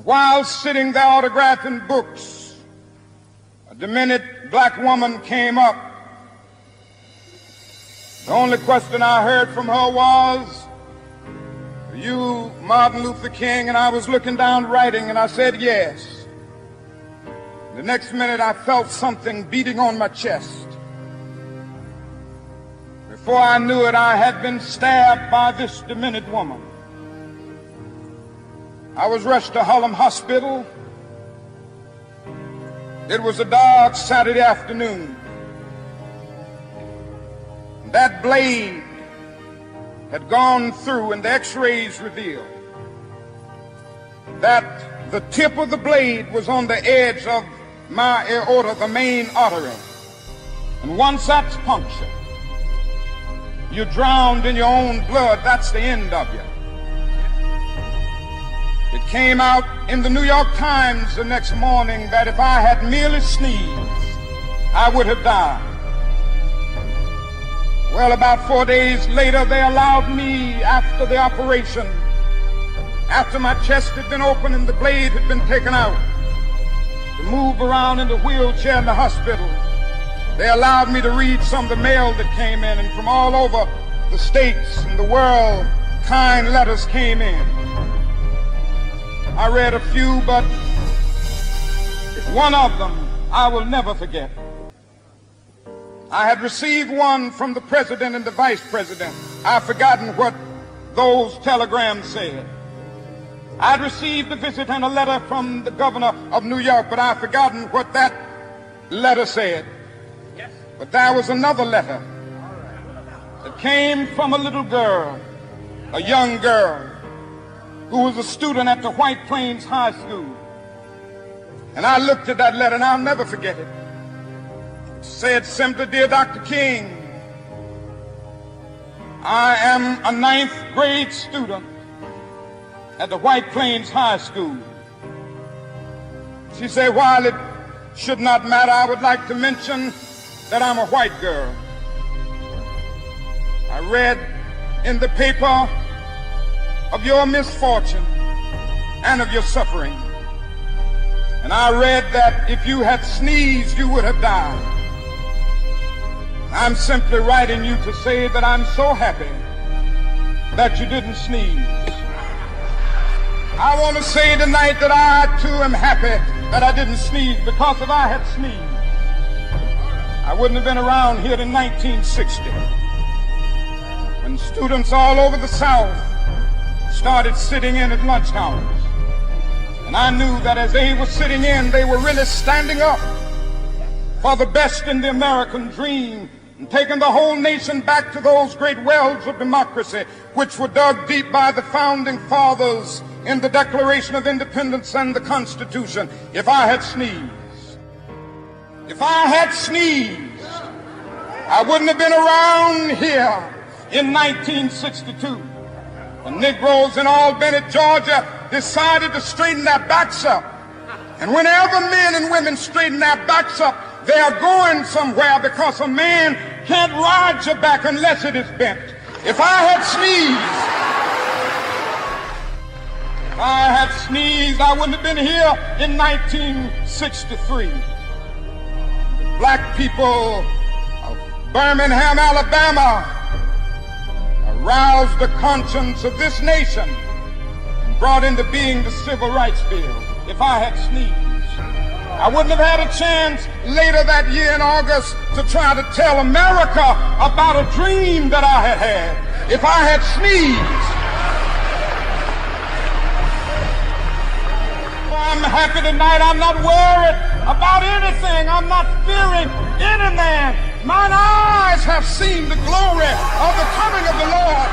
while sitting there autographing books, a demented black woman came up. The only question I heard from her was, "Are you Martin Luther King?" And I was looking down writing, and I said, "Yes." The next minute I felt something beating on my chest. Before I knew it, I had been stabbed by this demented woman. I was rushed to Harlem Hospital. It was a dark Saturday afternoon. That blade had gone through, and the x-rays revealed that the tip of the blade was on the edge of my aorta, the main artery. And once that's punctured, you're drowned in your own blood. That's the end of you. It came out in the New York Times the next morning that if I had merely sneezed, I would have died. Well, about 4 days later, they allowed me, after the operation, after my chest had been opened and the blade had been taken out, to move around in the wheelchair in the hospital. They allowed me to read some of the mail that came in, and from all over the states and the world, kind letters came in. I read a few, but one of them I will never forget. I had received one from the president and the vice president. I've forgotten what those telegrams said. I'd received a visit and a letter from the governor of New York, but I've forgotten what that letter said. But there was another letter that came from a little girl, a young girl, who was a student at the White Plains High School. And I looked at that letter, and I'll never forget it. It said simply, "Dear Dr. King, I am a 9th grade student at the White Plains High School." She said, "While it should not matter, I would like to mention that I'm a white girl. I read in the paper of your misfortune and of your suffering. And I read that if you had sneezed, you would have died. I'm simply writing you to say that I'm so happy that you didn't sneeze." I want to say tonight that I too am happy that I didn't sneeze, because if I had sneezed, I wouldn't have been around here in 1960, when students all over the South started sitting in at lunch counters. And I knew that as they were sitting in, they were really standing up for the best in the American dream and taking the whole nation back to those great wells of democracy which were dug deep by the founding fathers in the Declaration of Independence and the Constitution. If I had sneezed, I wouldn't have been around here in 1962. The Negroes in Albany, Georgia, decided to straighten their backs up. And whenever men and women straighten their backs up, they are going somewhere, because a man can't ride your back unless it is bent. If I had sneezed, I wouldn't have been here in 1963. The black people of Birmingham, Alabama, aroused the conscience of this nation and brought into being the Civil Rights Bill. If I had sneezed, I wouldn't have had a chance later that year in August to try to tell America about a dream that I had had. If I had sneezed, I'm happy tonight. I'm not worried about anything. I'm not fearing any man. Mine eyes have seen the glory of the coming of the Lord.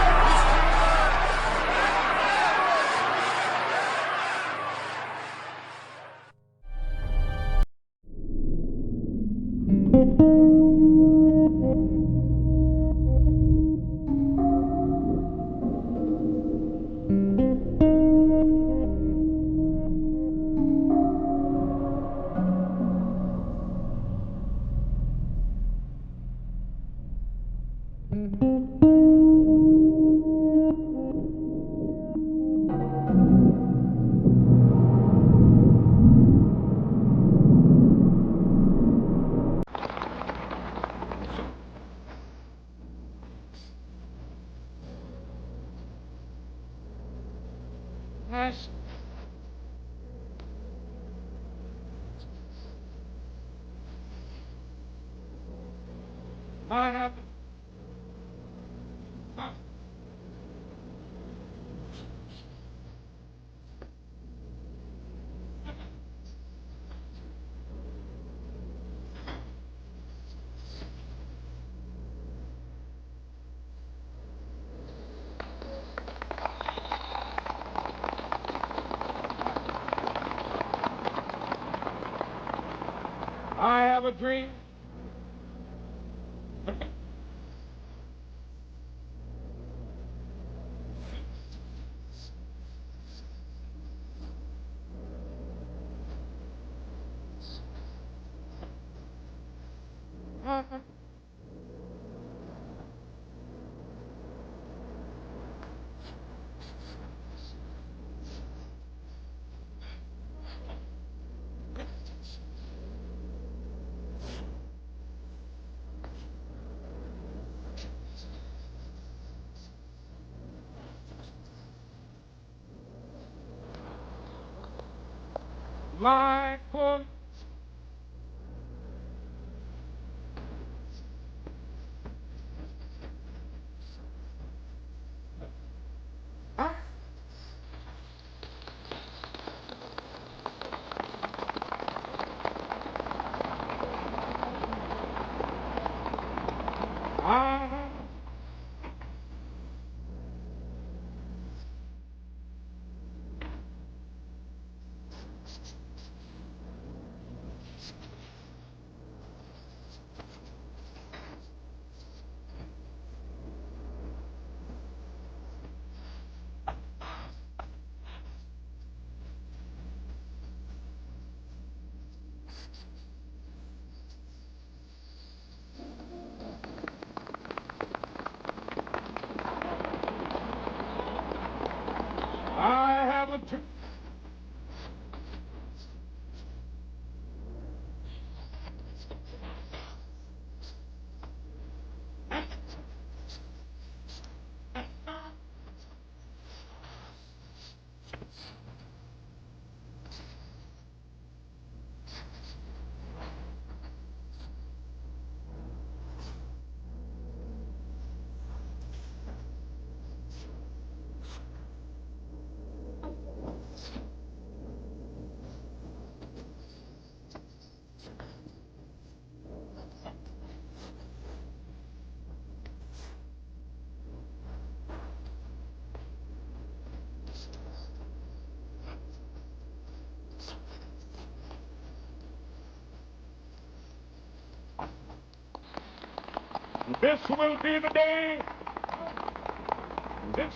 I have a dream. My poor I have a dream. This will be the day. This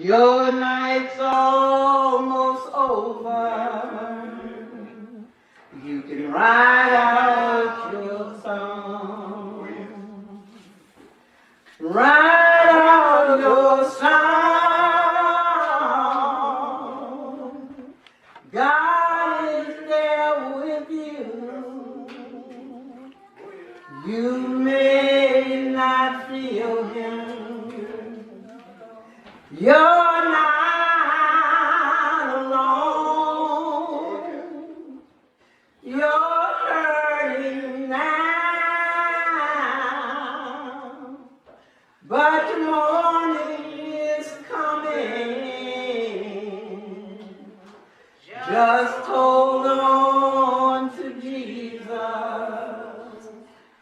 Your night's almost over. You can write out your song. Write out your song. God is there with you. You may not feel him. You're not alone. You're hurting now, but morning is coming. Just hold on to Jesus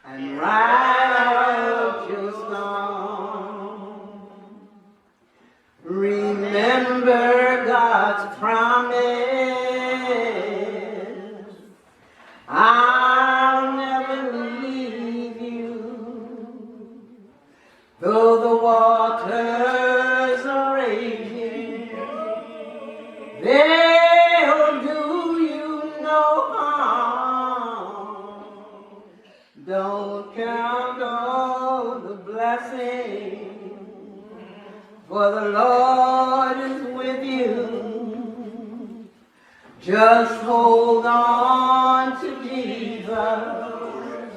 and write out your song. Remember God's promise. I'll never leave you. Though the waters are raging, they'll do you no harm. Don't count all the blessings, for the Lord is with you. Just hold on to Jesus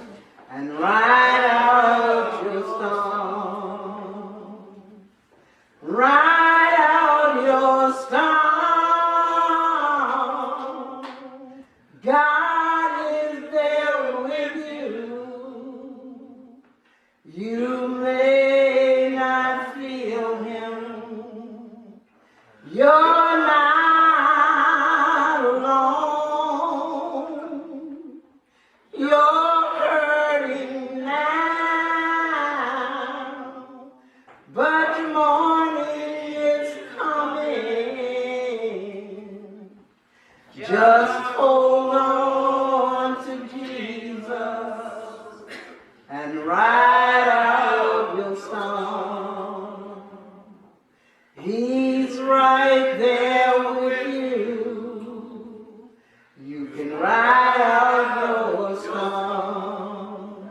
and write out your song. Write out your song. God is there with you. You may not feel him. You're not alone. You're hurting now, but morning is coming. Just hold on to Jesus and write out your song. He's right there with you. You can write out your song.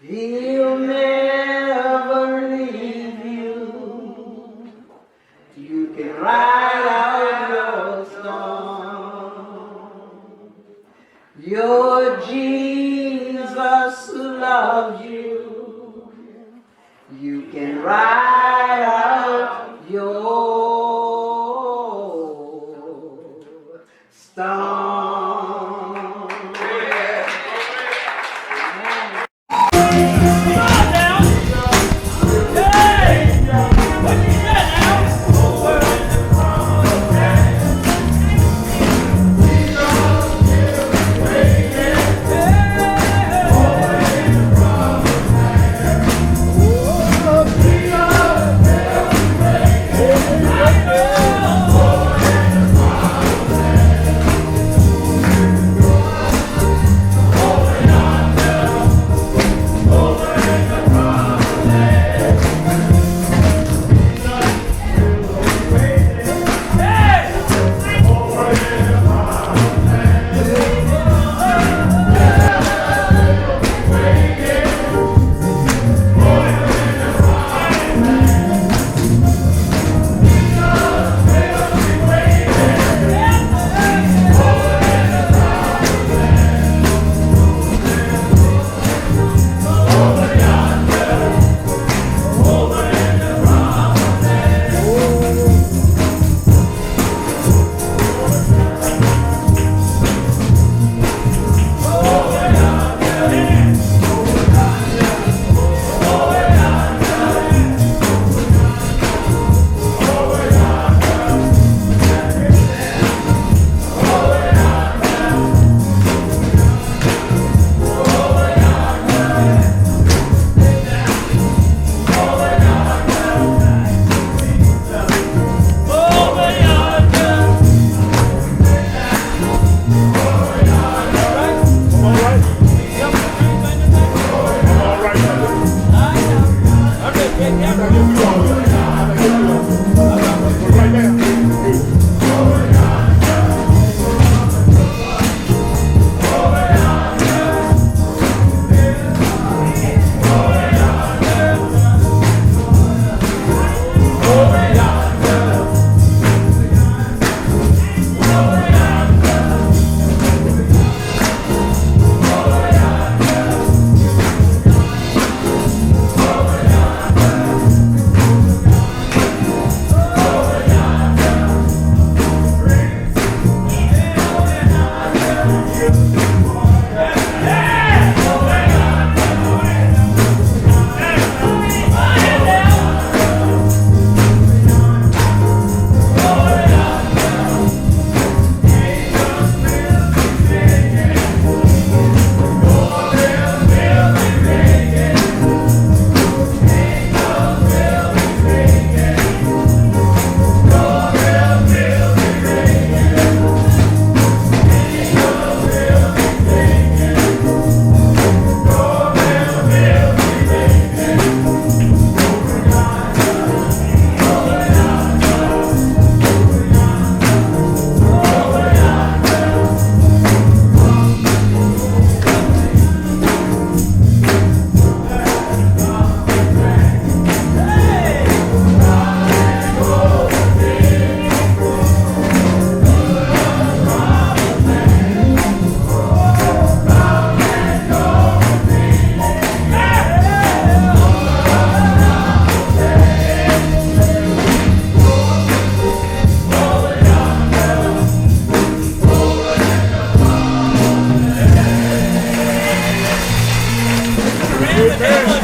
He'll never leave you. You can write out your song. Your Jesus loves you. You can write out your song. Amen.